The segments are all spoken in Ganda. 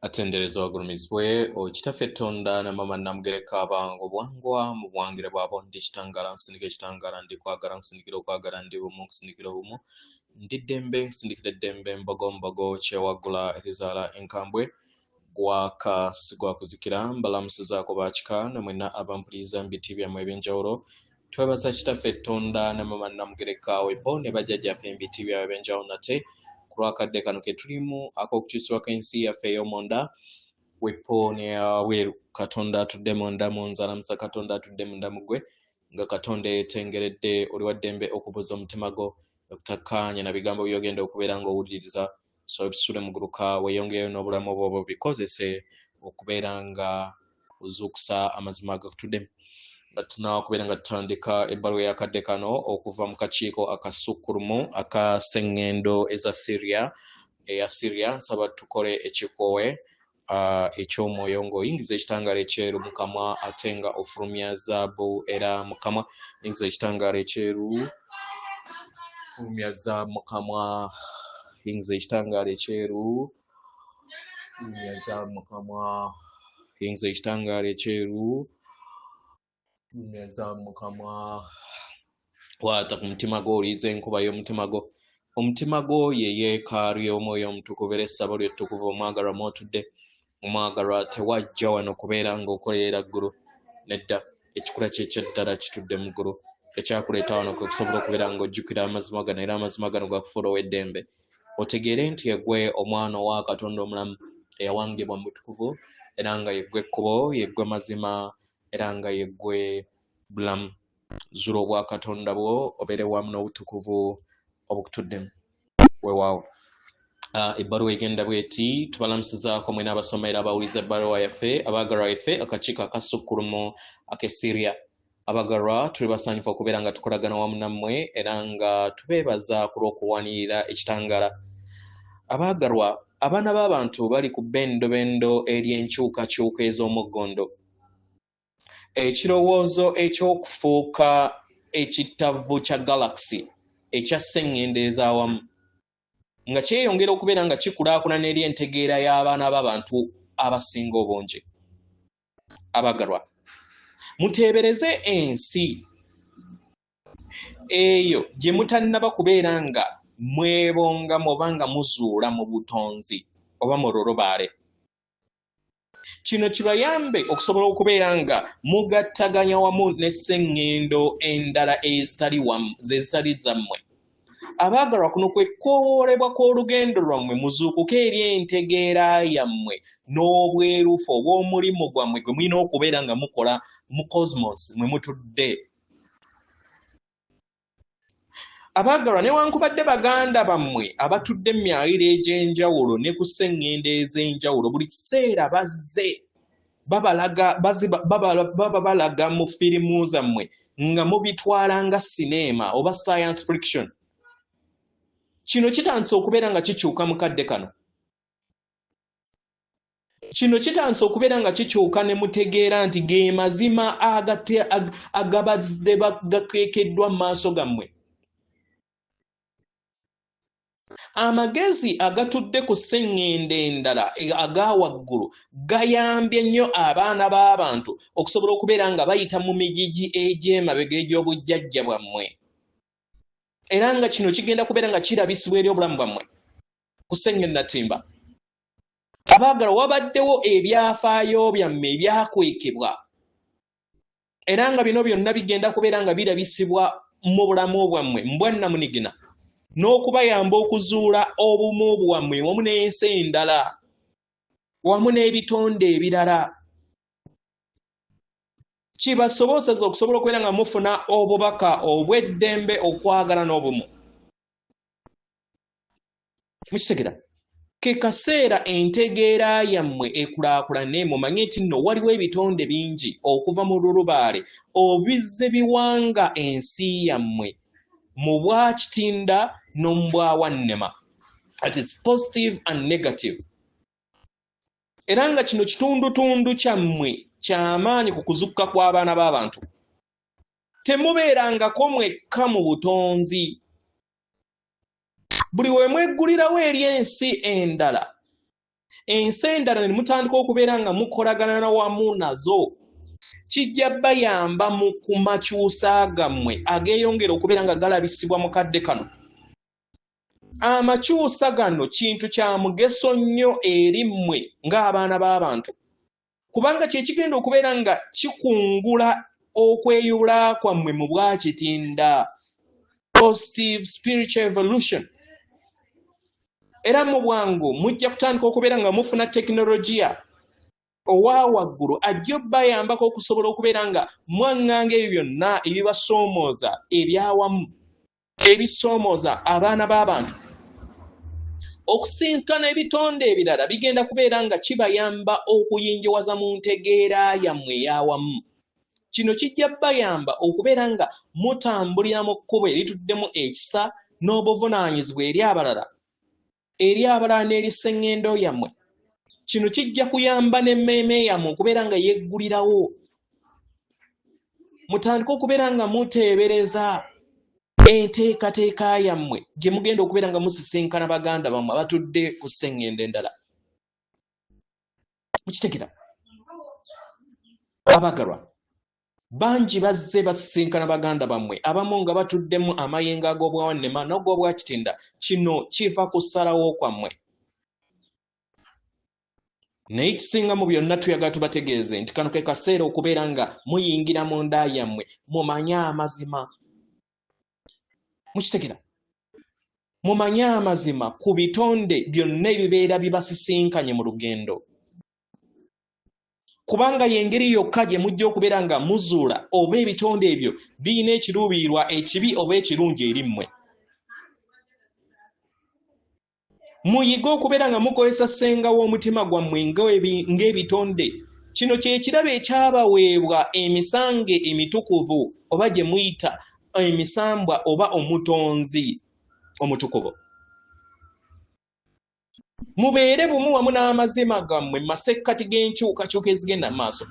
Atendereza wagulumizibwe okitaffe Tonda na mama Namugereka abango bwangwa mu bwangire bwabo ndi kitangala nsindika ekitangala ndi kwagala nsindikira okwagala ndi bumu nsindikira bumu ndi ddembe nsindikira ddembe mbogo mbogo kyewagula erizaala enkambwe gwaka sigwa kuzikira mbalamusizaako bakika namwena abampuliriza mu biti byammwe ebyenjawulo twebaza kitaffe Tonda na mama Namugereka wepo ne bajjajjaffe mu biti byabwe ebyenjawulo nate kulwakadde kano ke tulimu ak'okukyusibwako ensi yaffe ey'omonda wepo ne aweeru Katonda atudde munda mu nzalamusa Katonda atudde munda mu ggwe nga Katonda yeetengeredde oli wa ddembe okubuza omutima gwo okutakkaanya na bigambo by'ogenda okubeera ng'owuliriza so ebisule muguluka weeyongereyo n'obulamu bwobwo bikozese okubeera nga ozuukusa amazima agakutuddemu nga tunakubeera nga tutandika ebbaluwa y'akadde kano okuva mu kakiiko akasukkulumu aka sseŋŋendo eza eya Syria nsaba tukole ekikoowe eky'omwoyo ng'oyingiza ekitangaala ekyeru mu kamwa ate nga ofulumya zaabu era mu kamwa yingiza ekitangaala ekyeru fulumya zaabu mu kamwa yingiza ekitangaala ekyeru fulumya zaabu mu kamwa yingiza ekitangaala ekyeru neza mukamwa wata ku mutima gwo oliiza enkuba y'omutima gwo omutima gwo ye yeekaalu y'omwoyo omutukuvu era essabo ly'ettukuvu omwagalwa mw'otudde omwagalwa tewajja wano kubeera ng'okolerera ggulu nedda ekikula kye ekyaddala kitudde mu ggulu ekyakuleeta wano kwe kusobola okubeera ng'ojjukira amazima gano era amazima gano gakufuula ow'eddembe otegeere nti yeggwe omwana owa Katonda omulamu eyawangibwa mu butukuvu era nga yeggwe ekkubo yeggwe mazima era nga yeggwe bulamu zula obwa Katonda bwo obeere wamu n'obutukuvu obukutuddemu weewaawo ebbaluwa egenda bweti tubalamusizaako mwena abasomera abawuliza ebbaluwa yaffe abaagalwa yaffe akakiiko akasukkulumu ak'e Syria abaagalwa tuli basanyufu okubeera nga tukolagana wamu nammwe era nga tubeebaza ku lw'okuwanirira ekitangaala abaagalwa abaana b'abantu bali ku bendobendo ery'enkyukakyuka ez'omuggondo ekirowoozo eky'okufuuka ekittavu kya galaxy ekya sseŋŋendo ez'awamu nga kyeyongera okubeera nga kikulaakulana eri entegeera y'abaana b'abantu abasinga obungi abaagalwa muteebereze ensi eyo gye mutannaba kubeera nga mwebongamu oba nga muzuula mu butonzi oba mu lulubaale kino kibayambe okusobola okubeera nga mugattaganya wamu n'esseŋŋendo endala ezitali zammwe abaagalwa kuno kwe kwowoolebwa kw'olugendo lwammwe muzuukuke eri entegeera yammwe n'obwerufu obw'omulimu gwammwe gwe mulina okubeera nga mukola mu cosmos mwe mutudde abaagalwa newankubadde baganda bammwe abatudde mu myaliro egy'enjawulo ne ku sseŋŋendo ez'enjawulo buli kiseera bazze baba balaga mu firimu zammwe nga mubitwala nga sineema oba science fiction kino kitandise okubeera nga kikyuka mu kadde kano kino kitandise okubeera nga kikyuka ne mutegeera nti ge mazima agabadde gakeekeddwa mu maaso gammwe amagezi agatudde ku sseŋŋendo endala aga waggulu gayambye nnyo abaana b'abantu okusobola okubeera nga bayita mu migigi egy'emabega egy'obujjajja bwammwe era nga kino kigenda kubeera nga kirabisibwa eri obulamu bwammwe ku sseŋŋendo natimba abaagalwa wabaddewo ebyafaayo byammwe ebyakwekebwa era nga bino byonna bigenda kubeera nga birabisibwa mu bulamu bwammwe mbwannamunigina n'okubayamba okuzuula obumu bwammwe wamu n'ensi endala wamu n'ebitonde ebirala kibasobozesa okusobola okubeera nga mufuna obubaka obw'eddembe okwagala n'obumu mukitegera ke kaseera entegeera yammwe ekulaakulane mumanye nti nno waliwo ebitonde bingi okuva mu lulubaale obizze biwanga ensi yammwe mu bwakitinda n'omu bwawannema that is positive and negative era nga kino kitundutundu kyammwe kyamaanyi ku kuzukka kw'abaana b'abantu temubeerangako mwekka mu butonzi buli we mweggulirawo eri ensi endala ensi endala ne mutandika okubeera nga mukolagana wamu nazo kijja bayamba mu kumakyusa gammwe ageeyongera okubeera nga galabisibwa mu kadde kano. Amakyusa gano kintu kya mugeso nnyo eri mmwe ng'abaana b'abantu, kubanga kye kigenda okubeera nga kikungula okweyula kwammwe mu bwakitinda, positive spiritual evolution. Era mu bwangu mujja kutandika okubeera nga mufuna tekinologiya owa waggulu ajja bayambako okusobola okubeera nga mwaŋŋanga ebyo byonna ebibasoomooza ebyawamu, ebisoomooza abaana b'abantu. Okusinkana ebitonde ebirala bigenda kubeera nga kibayamba okuyinjowaza mu ntegeera yammwe ey'awamu. Kino kijja bayamba okubeera nga mutambulira mu kkubo erituddemu ekisa n'obuvunaanyizibwa eri abalala n'eri sseŋŋendo yammwe. Kino kijja kuyamba n'emmeeme yammwe okubeera nga yeggulirawo. Mutandike okubeera nga muteebereza enteekateeka yammwe gye mugenda okubeera nga musisinkana baganda bammwe abatudde ku sseŋŋendo endala. Mukitegera? Abagalwa bangi bazze basisinkana baganda bammwe abamu nga batuddemu amayengo ag'obwawannema n'ogw'obwakitinda. Kino kiva ku ssalawo kwammwe. Naye kisinga mu byonna tuyagala tubategeeze nti kano ke kaseera okubeera nga muyingira mu nda yammwe mumanye amazima. Mukitegera? Mumanye amazima ku bitonde byonna ebibeera bibasisinkanye mu lugendo. Kubanga y'engeri yokka gye mujja okubeera nga muzuula oba ebitonde ebyo birina ekiruubirirwa ekibi oba ekirungi eri mmwe. Muyige okubeera nga mukozesa ssenga w'omutima gwammwe ng'ebitonde. Kino kye kirabo ekyabaweebwa emisange emitukuvu oba gye muyita emisambwa oba omutonzi omutukuvu. Mubeere bumu wamu n'amazima gammwe masekkati g'enkyukakyuka ezigenda mu maaso.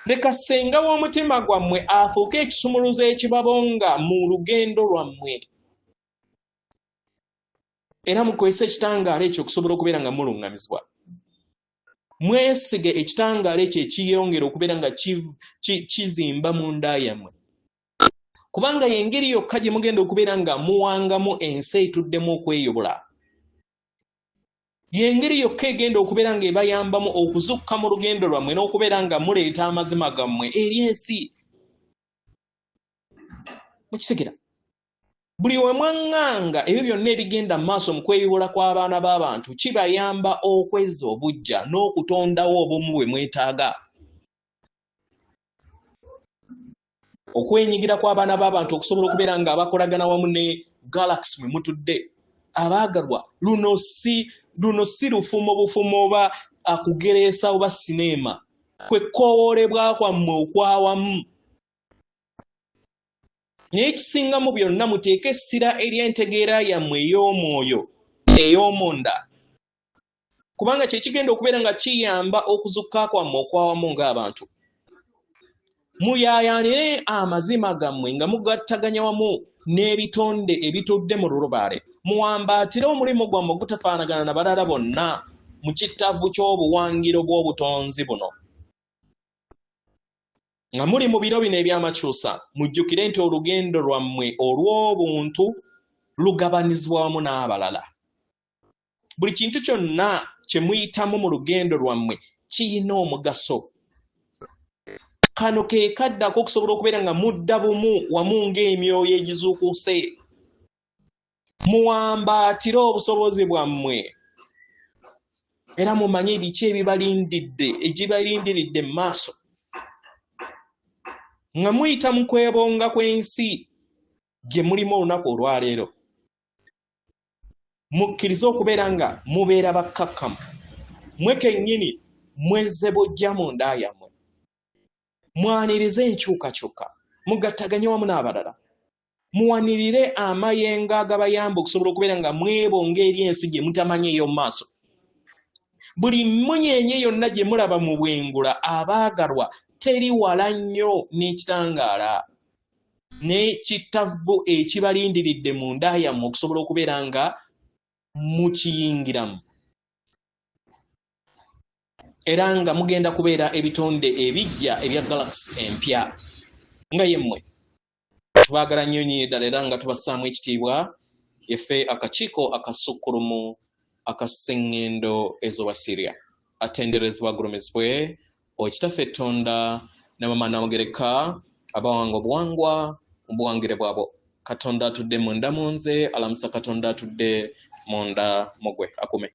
Leka ssenga w'omutima gwammwe afuuke ekisumuluzo ekibabonga mu lugendo lwammwe. Era mukozese ekitangaala ekyo okusobola okubeera nga muluŋŋamizibwa. Mwesige ekitangaala ekyo ekiyongera okubeera nga kizimba mu nda yammwe. Kubanga y'engeri yokka gye mugenda okubeera nga muwangamu ensi etuddemu okweyobola. Y'engeri yokka egenda okubeera nga ebayambamu okuzukka mu lugendo lwammwe n'okubeera nga muleeta amazima gammwe eri ensi. Mukitegera? Buli we mwaŋŋanga ebyo byonna ebigenda mu maaso mu kweyobola kw'abaana b'abantu kibayamba okwezza obujja n'okutondawo obumu bwe mwetaaga. Okwenyigira kw'abaana b'abantu okusobola okubeera nga abakolagana wamu ne galaxy mwe mutudde. Abaagalwa, luno si lufumo bufumo oba akugereesa oba sineema. Kwe kkowoolebwa kwammwe okwawamu. Naye ekisinga mu byonna muteeke essira ery'entegeera yammwe ey'omwoyo ey'omunda. Kubanga kye kigenda okubeera nga kiyamba okuzukka kwammwe okwawamu ng'abantu. Muyaayaanire amazima gammwe nga mugattaganya wamu n'ebitonde ebitudde mu lulubaale. Muwambaatire omulimu gwammwe ogutafaanagana na balala bonna mu kittavu ky'obuwangiro bw'obutonzi buno. Nga muli mu biro bino eby'amakyusa, mujjukire nti olugendo lwammwe olw'obuntu lugabanizibwa wamu n'abalala. Buli kintu kyonna kye muyitamu mu lugendo lwammwe kiyina omugaso. Kano ke kaddako okusobola okubeera nga mudda bumu wamu ng'emyoyo egizuukuse. Muwambaatire obusobozi bwammwe. Era mumanye biki egibalindiridde mu maaso. Nga muyita mu kwebonga kw'ensi gye mulimu olunaku olwaleero. Mukkirize okubeera nga mubeera bakkakkamu. Mwe kennyini mwezze bojja mu nda yammwe. Mwanirize enkyukakyuka. Mugattaganye wamu n'abalala. Muwanirire amayengo agabayamba okusobola okubeera nga mwebonga eri ensi gye mutamanyi ey'omu maaso. Buli mmunyeenye yonna gye mulaba mu bwengula abaagalwa teri wala nnyo n'ekitangaala n'ekittavu ekibalindiridde mu nda yammwe okusobola okubeera nga mukiyingiramu. era nga mugenda kubeera ebitonde ebijja ebya galaxy empya nga yemmwe tubaagala nnyo nnyo ddala era nga tubassaamu ekitiibwa yeffe akakiiko akasukkulumu akaseŋŋendo ez'oba Syria atenderezebwa agulumizibwe okitaffe Tonda ne Mama Namugereka abawanga obuwangwa mu buwangire bwabo. Katonda atudde munda mu nze, alamusa Katonda atudde munda mu gwe akume.